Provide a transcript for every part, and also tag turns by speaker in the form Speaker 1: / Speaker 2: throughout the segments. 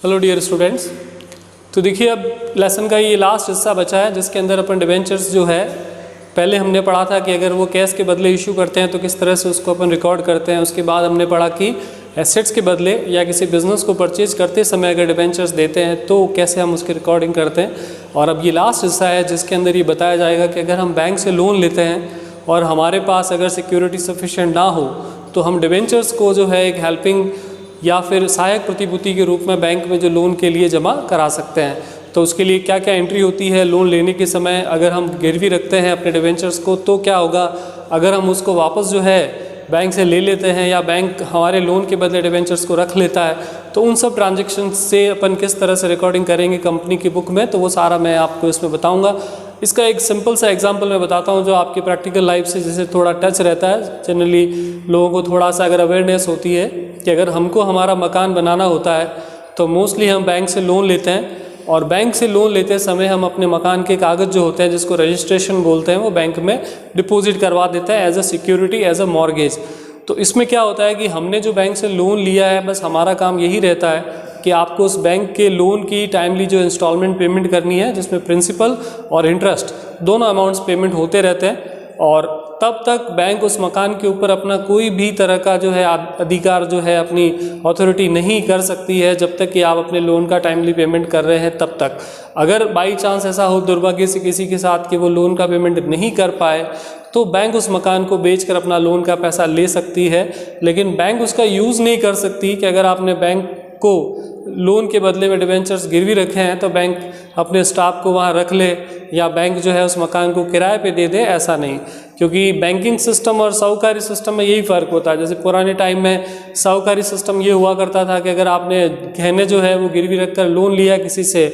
Speaker 1: Hello dear students. तो देखिए अब लेसन का ये लास्ट हिस्सा बचा है जिसके अंदर अपन डिबेंचर्स जो है पहले हमने पढ़ा था कि अगर वो कैश के बदले इशू करते हैं तो किस तरह से उसको अपन रिकॉर्ड करते हैं। उसके बाद हमने पढ़ा कि एसेट्स के बदले या किसी बिजनेस को परचेज करते समय अगर डिबेंचर्स देते हैं तो कैसे हम उसकी रिकॉर्डिंग करते हैं। और अब ये लास्ट हिस्सा है जिसके अंदर ये बताया जाएगा कि अगर हम बैंक से लोन लेते हैं और हमारे पास अगर सिक्योरिटी सफिशिएंट ना हो तो हम डिबेंचर्स को जो है एक हेल्पिंग या फिर सहायक प्रतिभूति के रूप में बैंक में जो लोन के लिए जमा करा सकते हैं। तो उसके लिए क्या क्या एंट्री होती है लोन लेने के समय, अगर हम गिरवी रखते हैं अपने डिबेंचर्स को तो क्या होगा, अगर हम उसको वापस जो है बैंक से ले लेते हैं या बैंक हमारे लोन के बदले डिबेंचर्स को रख लेता है तो उन सब ट्रांजेक्शन से अपन किस तरह से रिकॉर्डिंग करेंगे कंपनी की बुक में, तो वो सारा मैं आपको इसमें बताऊंगा। इसका एक सिंपल सा एग्जांपल मैं बताता हूँ जो आपकी प्रैक्टिकल लाइफ से जैसे थोड़ा टच रहता है। जनरली लोगों को थोड़ा सा अगर अवेयरनेस होती है कि अगर हमको हमारा मकान बनाना होता है तो मोस्टली हम बैंक से लोन लेते हैं और बैंक से लोन लेते समय हम अपने मकान के कागज़ जो होते हैं जिसको रजिस्ट्रेशन बोलते हैं वो बैंक में डिपॉजिट करवा देते हैं as a security, as a mortgage. तो इसमें क्या होता है कि हमने जो बैंक से लोन लिया है बस हमारा काम यही रहता है कि आपको उस बैंक के लोन की टाइमली जो इंस्टॉलमेंट पेमेंट करनी है जिसमें प्रिंसिपल और इंटरेस्ट दोनों अमाउंट्स पेमेंट होते रहते हैं और तब तक बैंक उस मकान के ऊपर अपना कोई भी तरह का जो है अधिकार जो है अपनी अथॉरिटी नहीं कर सकती है जब तक कि आप अपने लोन का टाइमली पेमेंट कर रहे हैं तब तक। अगर बाई चांस ऐसा हो दुर्भाग्य से किसी के साथ कि वो लोन का पेमेंट नहीं कर पाए तो बैंक उस मकान को बेचकर अपना लोन का पैसा ले सकती है, लेकिन बैंक उसका यूज़ नहीं कर सकती कि अगर आपने बैंक को लोन के बदले में डिबेंचर्स गिरवी रखे हैं तो बैंक अपने स्टाफ को वहाँ रख ले या बैंक जो है उस मकान को किराए पे दे दे, ऐसा नहीं। क्योंकि बैंकिंग सिस्टम और साहूकारी सिस्टम में यही फ़र्क होता है। जैसे पुराने टाइम में साहूकारी सिस्टम ये हुआ करता था कि अगर आपने गहने जो है वो गिरवी रख कर लोन लिया किसी से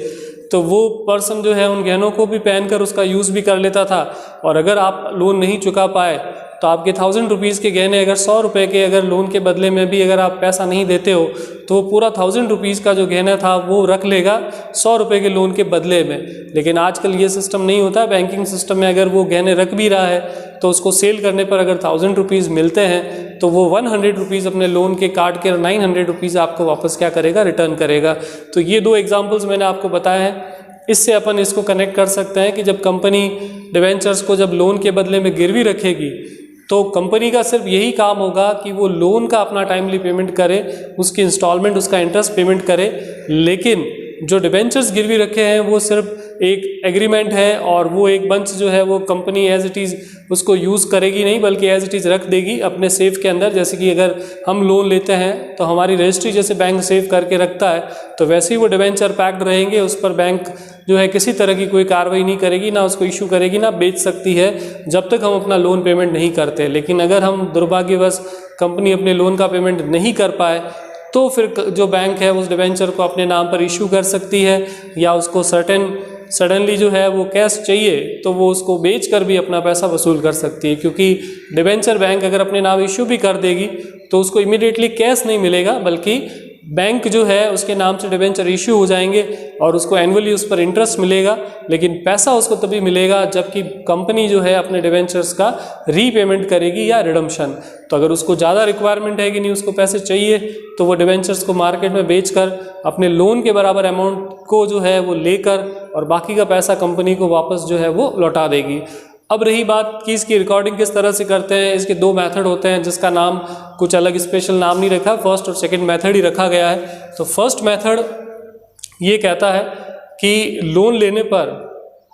Speaker 1: तो वो पर्सन जो है उन गहनों को भी पहनकर उसका यूज़ भी कर लेता था और अगर आप लोन नहीं चुका पाए तो आपके 1000 रुपीज़ के गहने अगर 100 रुपये के अगर लोन के बदले में भी अगर आप पैसा नहीं देते हो तो वो पूरा 1000 रुपीज़ का जो गहना था वो रख लेगा 100 रुपये के लोन के बदले में। लेकिन आजकल ये सिस्टम नहीं होता। बैंकिंग सिस्टम में अगर वो गहने रख भी रहा है तो उसको सेल करने पर अगर 1000 रुपीज़ मिलते हैं तो वो 100 रुपीज़ अपने लोन के काट के 900 रुपीज़ आपको वापस क्या करेगा, रिटर्न करेगा। तो ये दो एग्जाम्पल्स मैंने आपको बताया है। इससे अपन इसको कनेक्ट कर सकते हैं कि जब कंपनी डिबेंचर्स को जब लोन के बदले में गिरवी रखेगी तो कंपनी का सिर्फ यही काम होगा कि वो लोन का अपना टाइमली पेमेंट करे, उसकी इंस्टॉलमेंट उसका इंटरेस्ट पेमेंट करे, लेकिन जो डिबेंचर्स गिरवी रखे हैं वो सिर्फ एक एग्रीमेंट है और वो एक बंच जो है वो कंपनी एज इट इज़ उसको यूज़ करेगी नहीं बल्कि एज इट इज़ रख देगी अपने सेफ के अंदर। जैसे कि अगर हम लोन लेते हैं तो हमारी रजिस्ट्री जैसे बैंक सेव करके रखता है तो वैसे ही वो डिबेंचर पैक्ड रहेंगे, उस पर बैंक जो है किसी तरह की कोई कार्रवाई नहीं करेगी, ना उसको इशू करेगी, ना बेच सकती है जब तक हम अपना लोन पेमेंट नहीं करते। लेकिन अगर हम दुर्भाग्यवश कंपनी अपने लोन का पेमेंट नहीं कर पाए तो फिर जो बैंक है उस डिबेंचर को अपने नाम पर इशू कर सकती है या उसको सडनली जो है वो कैश चाहिए तो वो उसको बेच कर भी अपना पैसा वसूल कर सकती है। क्योंकि डिबेंचर बैंक अगर अपने नाम इशू भी कर देगी तो उसको इमीडिएटली कैश नहीं मिलेगा बल्कि बैंक जो है उसके नाम से डिबेंचर इशू हो जाएंगे और उसको एनुअली उस पर इंटरेस्ट मिलेगा, लेकिन पैसा उसको तभी मिलेगा जबकि कंपनी जो है अपने डिबेंचर्स का रीपेमेंट करेगी या रिडम्पशन। तो अगर उसको ज़्यादा रिक्वायरमेंट है कि नहीं उसको पैसे चाहिए तो वो डिबेंचर्स को मार्केट में बेचकर अपने लोन के बराबर अमाउंट को जो है वो लेकर और बाकी का पैसा कंपनी को वापस जो है वो लौटा देगी। अब रही बात कि इसकी रिकॉर्डिंग किस तरह से करते हैं, इसके दो मेथड होते हैं जिसका नाम कुछ अलग स्पेशल नाम नहीं रखा, फर्स्ट और सेकंड मेथड ही रखा गया है। तो फर्स्ट मेथड ये कहता है कि लोन लेने पर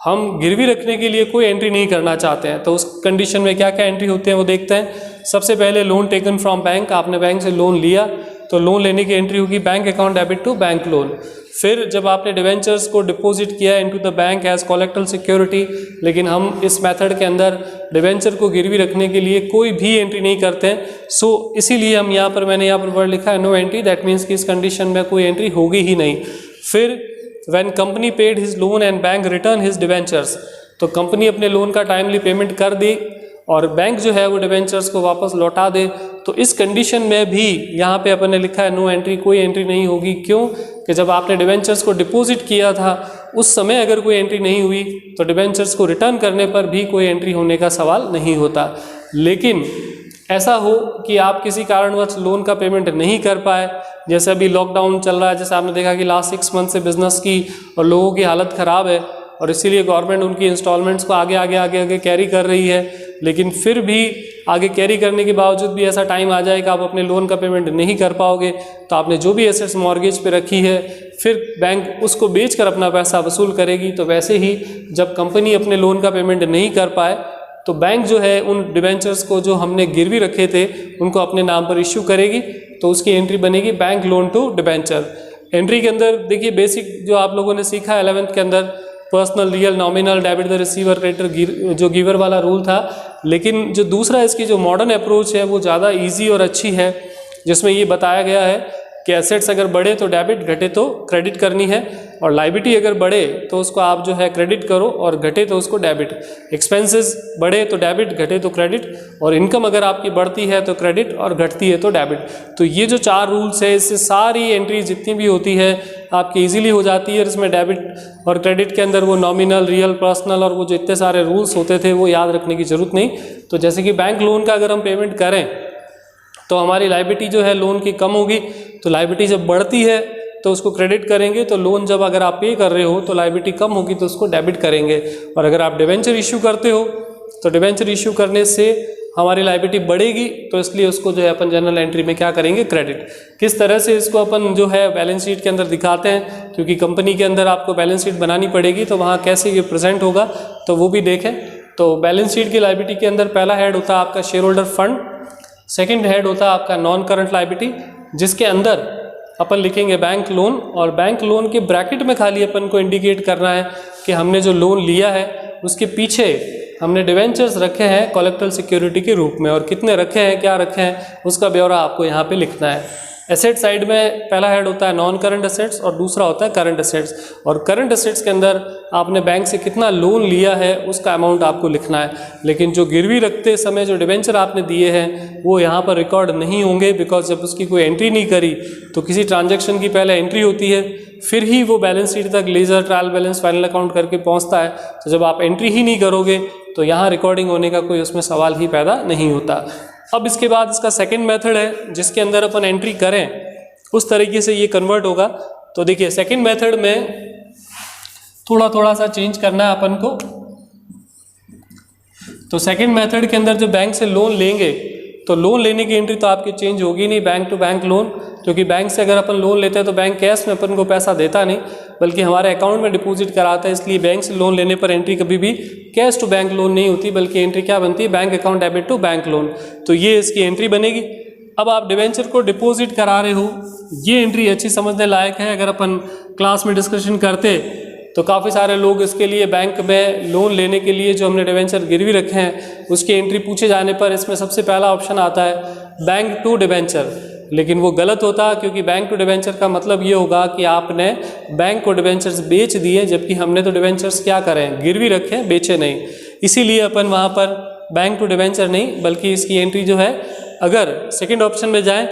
Speaker 1: हम गिरवी रखने के लिए कोई एंट्री नहीं करना चाहते हैं तो उस कंडीशन में क्या क्या एंट्री होते हैं वो देखते हैं। सबसे पहले लोन टेकन फ्रॉम बैंक, आपने बैंक से लोन लिया तो लोन लेने की एंट्री होगी bank account debit to bank loan. फिर जब आपने डिबेंचर्स को डिपॉजिट किया into the bank as collateral security, लेकिन हम इस मेथड के अंदर डिबेंचर को गिरवी रखने के लिए कोई भी एंट्री नहीं करते हैं। सो इसीलिए हम मैंने यहाँ पर वर्ड लिखा है नो एंट्री, दैट मीन्स कि इस कंडीशन में कोई एंट्री होगी ही नहीं। फिर when company paid his loan and bank return his debentures, तो कंपनी अपने लोन का टाइमली पेमेंट कर दे और बैंक जो है वो डिबेंचर्स को वापस लौटा दे तो इस कंडीशन में भी यहाँ पे अपन ने लिखा है नो एंट्री, कोई एंट्री नहीं होगी। क्यों कि जब आपने डिबेंचर्स को डिपॉजिट किया था उस समय अगर कोई एंट्री नहीं हुई तो डिबेंचर्स को रिटर्न करने पर भी कोई एंट्री होने का सवाल नहीं होता। लेकिन ऐसा हो कि आप किसी कारणवश लोन का पेमेंट नहीं कर पाए जैसे अभी लॉकडाउन चल रहा है, जैसे आपने देखा कि लास्ट 6 मंथ से बिजनेस की और लोगों की हालत ख़राब है और इसीलिए गवर्नमेंट उनकी इंस्टॉलमेंट्स को आगे कैरी कर रही है। लेकिन फिर भी आगे कैरी करने के बावजूद भी ऐसा टाइम आ जाए कि आप अपने लोन का पेमेंट नहीं कर पाओगे, तो आपने जो भी एसेट्स मॉर्गेज पे रखी है फिर बैंक उसको बेचकर अपना पैसा वसूल करेगी। तो वैसे ही जब कंपनी अपने लोन का पेमेंट नहीं कर पाए तो बैंक जो है उन डिबेंचर्स को जो हमने गिरवी रखे थे उनको अपने नाम पर इश्यू करेगी, तो उसकी एंट्री बनेगी bank loan to debenture. Entry के अंदर देखिए बेसिक जो आप लोगों ने सीखा 11th के अंदर, personal, real, nominal, debit the receiver, creditor जो गिवर वाला रूल था। लेकिन जो दूसरा इसकी जो मॉडर्न अप्रोच है वो ज़्यादा ईजी और अच्छी है, जिसमें ये बताया गया है कि एसेट्स अगर बढ़े तो डेबिट, घटे तो क्रेडिट करनी है, और लाइबिलिटी अगर बढ़े तो उसको आप जो है क्रेडिट करो और घटे तो उसको डेबिट। एक्सपेंसेस बढ़े तो डेबिट, घटे तो क्रेडिट, और इनकम अगर आपकी बढ़ती है तो क्रेडिट और घटती है तो डेबिट। तो ये जो 4 रूल्स है इससे सारी एंट्री जितनी भी होती है आपकी ईजिली हो जाती है। इसमें डेबिट और क्रेडिट के अंदर वो नॉमिनल, रियल, पर्सनल और वो जो इतने सारे रूल्स होते थे वो याद रखने की ज़रूरत नहीं। तो जैसे कि बैंक लोन का अगर हम पेमेंट करें तो हमारी लायबिलिटी जो है लोन की कम होगी, तो लायबिलिटी जब बढ़ती है तो उसको क्रेडिट करेंगे, तो लोन जब अगर आप पे कर रहे हो तो लायबिलिटी कम होगी तो उसको डेबिट करेंगे। और अगर आप डिबेंचर इशू करते हो तो डिबेंचर इशू करने से हमारी लायबिलिटी बढ़ेगी, तो इसलिए उसको जो है अपन जनरल एंट्री में क्या करेंगे, क्रेडिट। किस तरह से इसको अपन जो है बैलेंस शीट के अंदर दिखाते हैं, क्योंकि कंपनी के अंदर आपको बैलेंस शीट बनानी पड़ेगी, तो वहाँ कैसे ये प्रेजेंट होगा तो वो भी देखें। तो बैलेंस शीट की लायबिलिटी के अंदर पहला हेड होता है आपका share holder fund, second head होता है आपका नॉन करंट लायबिलिटी, जिसके अंदर अपन लिखेंगे बैंक लोन, और बैंक लोन के ब्रैकेट में खाली अपन को इंडिकेट करना है कि हमने जो लोन लिया है उसके पीछे हमने डिवेंचर्स रखे हैं कोलेक्टरल सिक्योरिटी के रूप में, और कितने रखे हैं, क्या रखे हैं, उसका ब्यौरा आपको यहाँ पे लिखना है। एसेट साइड में पहला हेड होता है नॉन करंट एसेट्स और दूसरा होता है करंट एसेट्स, और करंट एसेट्स के अंदर आपने बैंक से कितना लोन लिया है उसका अमाउंट आपको लिखना है। लेकिन जो गिरवी रखते समय जो डिवेंचर आपने दिए हैं वो यहाँ पर रिकॉर्ड नहीं होंगे, बिकॉज जब उसकी कोई एंट्री नहीं करी तो किसी ट्रांजैक्शन की पहले एंट्री होती है, फिर ही वो बैलेंस शीट तक ledger trial balance final account करके पहुँचता है। तो जब आप एंट्री ही नहीं करोगे तो यहाँ रिकॉर्डिंग होने का कोई उसमें सवाल ही पैदा नहीं होता। अब इसके बाद इसका सेकंड मेथड है जिसके अंदर अपन एंट्री करें उस तरीके से ये कन्वर्ट होगा। तो देखिए सेकंड मेथड में थोड़ा सा चेंज करना है अपन को। तो सेकंड मेथड के अंदर जो बैंक से लोन लेंगे तो लोन लेने की एंट्री तो आपकी चेंज होगी नहीं, बैंक टू बैंक लोन, क्योंकि बैंक से अगर अपन लोन लेते हैं तो बैंक कैश में अपन को पैसा देता नहीं बल्कि हमारे अकाउंट में डिपॉजिट कराता है, इसलिए बैंक से लोन लेने पर एंट्री कभी भी कैश टू बैंक लोन नहीं होती बल्कि एंट्री क्या बनती है, bank account debit to bank loan. तो ये इसकी एंट्री बनेगी। अब आप डिवेंचर को डिपॉजिट करा रहे हो, ये एंट्री अच्छी समझने लायक है। अगर अपन क्लास में डिस्कशन करते तो काफ़ी सारे लोग इसके लिए बैंक में लोन लेने के लिए जो हमने डिवेंचर गिरवी रखे हैं उसकी एंट्री पूछे जाने पर इसमें सबसे पहला ऑप्शन आता है बैंक टू डिवेंचर, लेकिन वो गलत होता क्योंकि बैंक टू डिवेंचर का मतलब ये होगा कि आपने बैंक को डिवेंचर्स बेच दिए, जबकि हमने तो डिवेंचर्स क्या करें, गिरवी रखे, बेचे नहीं। इसीलिए अपन वहाँ पर बैंक टू डिवेंचर नहीं बल्कि इसकी एंट्री जो है, अगर सेकंड ऑप्शन में जाएं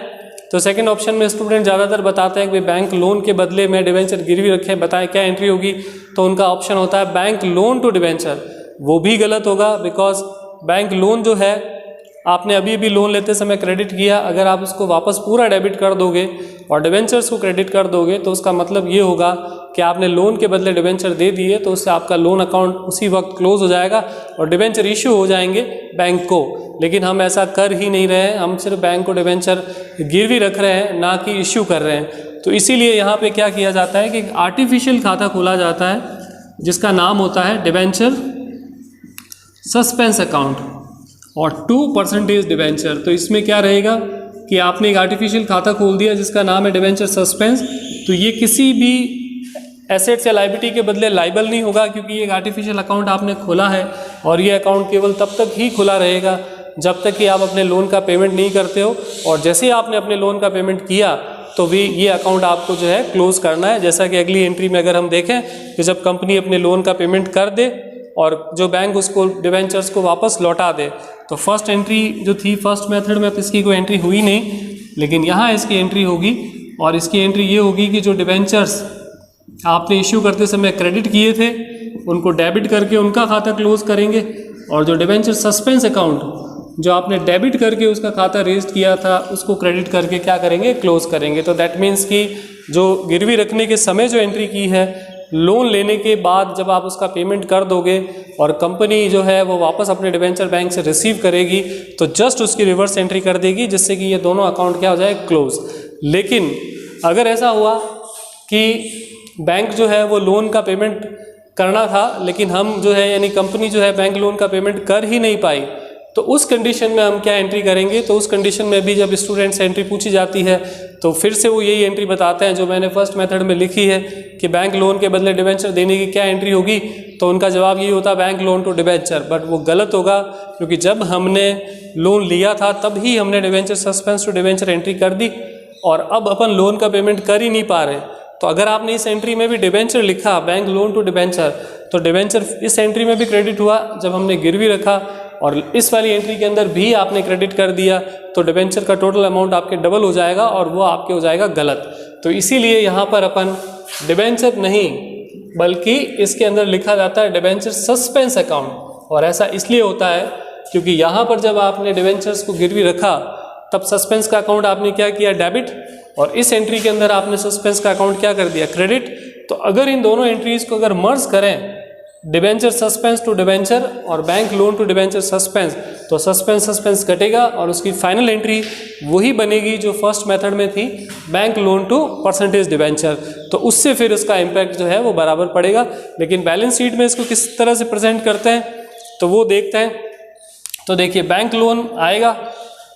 Speaker 1: तो सेकंड ऑप्शन में स्टूडेंट ज़्यादातर बताते हैं कि बैंक लोन के बदले में डिवेंचर गिरवी रखें, बताएं क्या एंट्री होगी, तो उनका ऑप्शन होता है बैंक लोन टू डिवेंचर। वो भी गलत होगा बिकॉज बैंक लोन जो है आपने अभी भी लोन लेते समय क्रेडिट किया, अगर आप उसको वापस पूरा डेबिट कर दोगे और डिवेंचर्स को क्रेडिट कर दोगे तो उसका मतलब ये होगा कि आपने लोन के बदले डिवेंचर दे दिए, तो उससे आपका लोन अकाउंट उसी वक्त क्लोज हो जाएगा और डिवेंचर इशू हो जाएंगे बैंक को। लेकिन हम ऐसा कर ही नहीं रहे हैं, हम सिर्फ बैंक को डिवेंचर गिरवी रख रहे हैं, ना कि इशू कर रहे हैं। तो इसीलिए यहाँ पे क्या किया जाता है कि एक आर्टिफिशियल खाता खोला जाता है जिसका नाम होता है डिवेंचर सस्पेंस अकाउंट और 2% डिवेंचर। तो इसमें क्या रहेगा कि आपने एक आर्टिफिशियल खाता खोल दिया जिसका नाम है डिवेंचर सस्पेंस, तो ये किसी भी एसेट्स या लायबिलिटी के बदले लाइबल नहीं होगा क्योंकि ये एक आर्टिफिशियल अकाउंट आपने खोला है और ये अकाउंट केवल तब तक ही खुला रहेगा जब तक कि आप अपने लोन का पेमेंट नहीं करते हो, और जैसे ही आपने अपने लोन का पेमेंट किया तो भी ये अकाउंट आपको जो है क्लोज करना है। जैसा कि अगली एंट्री में अगर हम देखें कि जब कंपनी अपने लोन का पेमेंट कर दे और जो बैंक उसको डिवेंचर्स को वापस लौटा दे, तो फर्स्ट एंट्री जो थी फर्स्ट मेथड में तो इसकी कोई एंट्री हुई नहीं, लेकिन यहाँ इसकी एंट्री होगी और इसकी एंट्री ये होगी कि जो डिवेंचर्स आपने इश्यू करते समय क्रेडिट किए थे उनको डेबिट करके उनका खाता क्लोज करेंगे, और जो डिवेंचर सस्पेंस अकाउंट जो आपने डेबिट करके उसका खाता रजिस्टर किया था उसको क्रेडिट करके क्या करेंगे, क्लोज करेंगे। तो दैट मीन्स कि जो गिरवी रखने के समय जो एंट्री की है, लोन लेने के बाद जब आप उसका पेमेंट कर दोगे और कंपनी जो है वो वापस अपने डिबेंचर बैंक से रिसीव करेगी तो जस्ट उसकी रिवर्स एंट्री कर देगी, जिससे कि ये दोनों अकाउंट क्या हो जाए, क्लोज। लेकिन अगर ऐसा हुआ कि बैंक जो है वो लोन का पेमेंट करना था लेकिन हम जो है यानी कंपनी जो है बैंक लोन का पेमेंट कर ही नहीं पाई, तो उस कंडीशन में हम क्या एंट्री करेंगे, तो उस कंडीशन में भी जब स्टूडेंट से एंट्री पूछी जाती है तो फिर से वो यही एंट्री बताते हैं जो मैंने फर्स्ट मेथड में लिखी है कि बैंक लोन के बदले डिबेंचर देने की क्या एंट्री होगी। तो उनका जवाब ये होता है bank loan to debenture, but वो गलत होगा क्योंकि जब हमने लोन लिया था तब ही हमने debenture suspense to debenture entry कर दी और अब अपन लोन का पेमेंट कर ही नहीं पा रहे। तो अगर आपने इस एंट्री में भी डिबेंचर लिखा, बैंक लोन टू डिबेंचर, तो डिबेंचर इस एंट्री में भी क्रेडिट हुआ जब हमने गिरवी रखा, और इस वाली एंट्री के अंदर भी आपने क्रेडिट कर दिया तो डिबेंचर का टोटल अमाउंट आपके डबल हो जाएगा और वो आपके हो जाएगा गलत। तो इसीलिए यहाँ पर अपन डिबेंचर नहीं बल्कि इसके अंदर लिखा जाता है डिबेंचर सस्पेंस अकाउंट, और ऐसा इसलिए होता है क्योंकि यहाँ पर जब आपने डिबेंचर्स को गिरवी रखा तब सस्पेंस का अकाउंट आपने क्या किया, डेबिट, और इस एंट्री के अंदर आपने सस्पेंस का अकाउंट क्या कर दिया, क्रेडिट। तो अगर इन दोनों एंट्रीज को अगर मर्ज करें, डिबेंचर सस्पेंस टू डिबेंचर और bank loan to debenture suspense, तो सस्पेंस घटेगा और उसकी फाइनल एंट्री वही बनेगी जो फर्स्ट मेथड में थी, bank loan to percentage debenture. तो उससे फिर उसका इम्पैक्ट जो है वो बराबर पड़ेगा। लेकिन बैलेंस शीट में इसको किस तरह से प्रेजेंट करते हैं तो वो देखते हैं। तो देखिए बैंक लोन आएगा,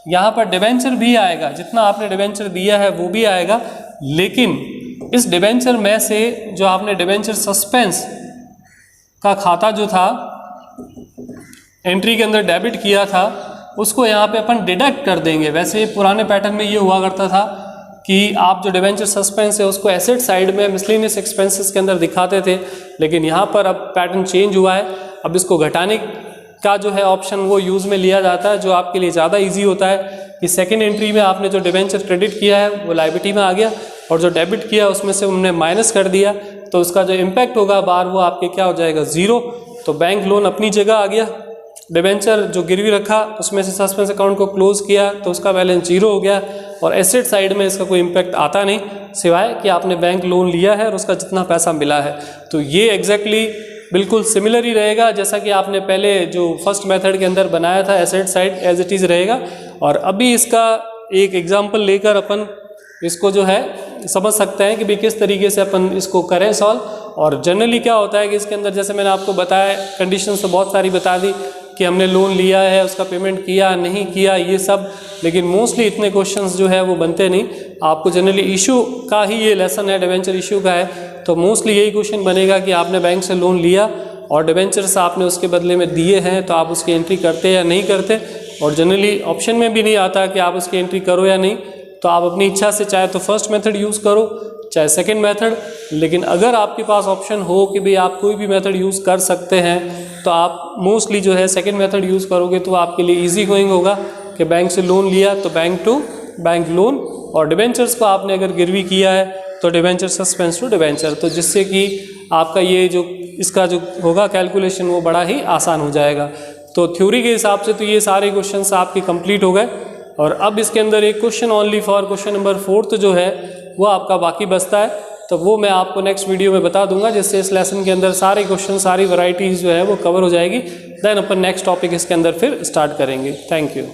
Speaker 1: यहाँ पर डिबेंचर भी आएगा, जितना आपने डिबेंचर दिया है वो भी आएगा, लेकिन इस डिबेंचर में से जो आपने डिबेंचर सस्पेंस का खाता जो था एंट्री के अंदर डेबिट किया था उसको यहाँ पे अपन डिडक्ट कर देंगे। वैसे पुराने पैटर्न में ये हुआ करता था कि आप जो डिबेंचर सस्पेंस है उसको एसेट साइड में मिसलेनियस एक्सपेंसेस के अंदर दिखाते थे, लेकिन यहाँ पर अब पैटर्न चेंज हुआ है। अब इसको घटाने का जो है ऑप्शन वो यूज़ में लिया जाता है, जो आपके लिए ज़्यादा ईजी होता है कि सेकेंड एंट्री में आपने जो डिबेंचर क्रेडिट किया है वो लायबिलिटी में आ गया और जो डेबिट किया उसमें से हमने माइनस कर दिया, तो उसका जो इम्पैक्ट होगा बाहर वो आपके क्या हो जाएगा, ज़ीरो। तो बैंक लोन अपनी जगह आ गया, डिबेंचर जो गिरवी रखा उसमें से सस्पेंस अकाउंट को क्लोज किया तो उसका बैलेंस जीरो हो गया, और एसेट साइड में इसका कोई इम्पैक्ट आता नहीं सिवाय कि आपने बैंक लोन लिया है और उसका जितना पैसा मिला है। तो ये एग्जैक्टली बिल्कुल सिमिलर ही रहेगा जैसा कि आपने पहले जो फर्स्ट मेथड के अंदर बनाया था, asset side as it is रहेगा। और अभी इसका एक एग्जांपल लेकर अपन इसको जो है समझ सकते हैं कि भाई किस तरीके से अपन इसको करें सॉल्व। और जनरली क्या होता है कि इसके अंदर जैसे मैंने आपको बताया, कंडीशंस तो बहुत सारी बता दी कि हमने लोन लिया है, उसका पेमेंट किया नहीं किया ये सब, लेकिन मोस्टली इतने क्वेश्चंस जो है वो बनते नहीं। आपको जनरली इशू का ही ये लेसन है, डिबेंचर इशू का है, तो मोस्टली यही क्वेश्चन बनेगा कि आपने बैंक से लोन लिया और डिबेंचर्स आपने उसके बदले में दिए हैं, तो आप उसकी एंट्री करते या नहीं करते। और जनरली ऑप्शन में भी नहीं आता कि आप उसकी एंट्री करो या नहीं, तो आप अपनी इच्छा से चाहे तो फर्स्ट मेथड यूज़ करो चाहे सेकंड मेथड। लेकिन अगर आपके पास ऑप्शन हो कि भाई आप कोई भी मेथड यूज़ कर सकते हैं तो आप मोस्टली जो है सेकंड मेथड यूज़ करोगे, तो आपके लिए इजी गोइंग होगा कि बैंक से लोन लिया तो बैंक टू बैंक लोन, और डिबेंचर्स को आपने अगर गिरवी किया है तो डिबेंचर सस्पेंस टू डिबेंचर, तो जिससे कि आपका ये जो इसका जो होगा कैलकुलेशन वो बड़ा ही आसान हो जाएगा। तो थ्योरी के हिसाब से तो ये सारे क्वेश्चंस आपके कंप्लीट हो गए, और अब इसके अंदर एक question only for question number 4 जो है वो आपका बाकी बचता है, तो वो मैं आपको नेक्स्ट वीडियो में बता दूंगा, जिससे इस लेसन के अंदर सारे क्वेश्चन सारी वैरायटीज़ जो है वो कवर हो जाएगी। देन अपन नेक्स्ट टॉपिक इसके अंदर फिर स्टार्ट करेंगे। Thank you.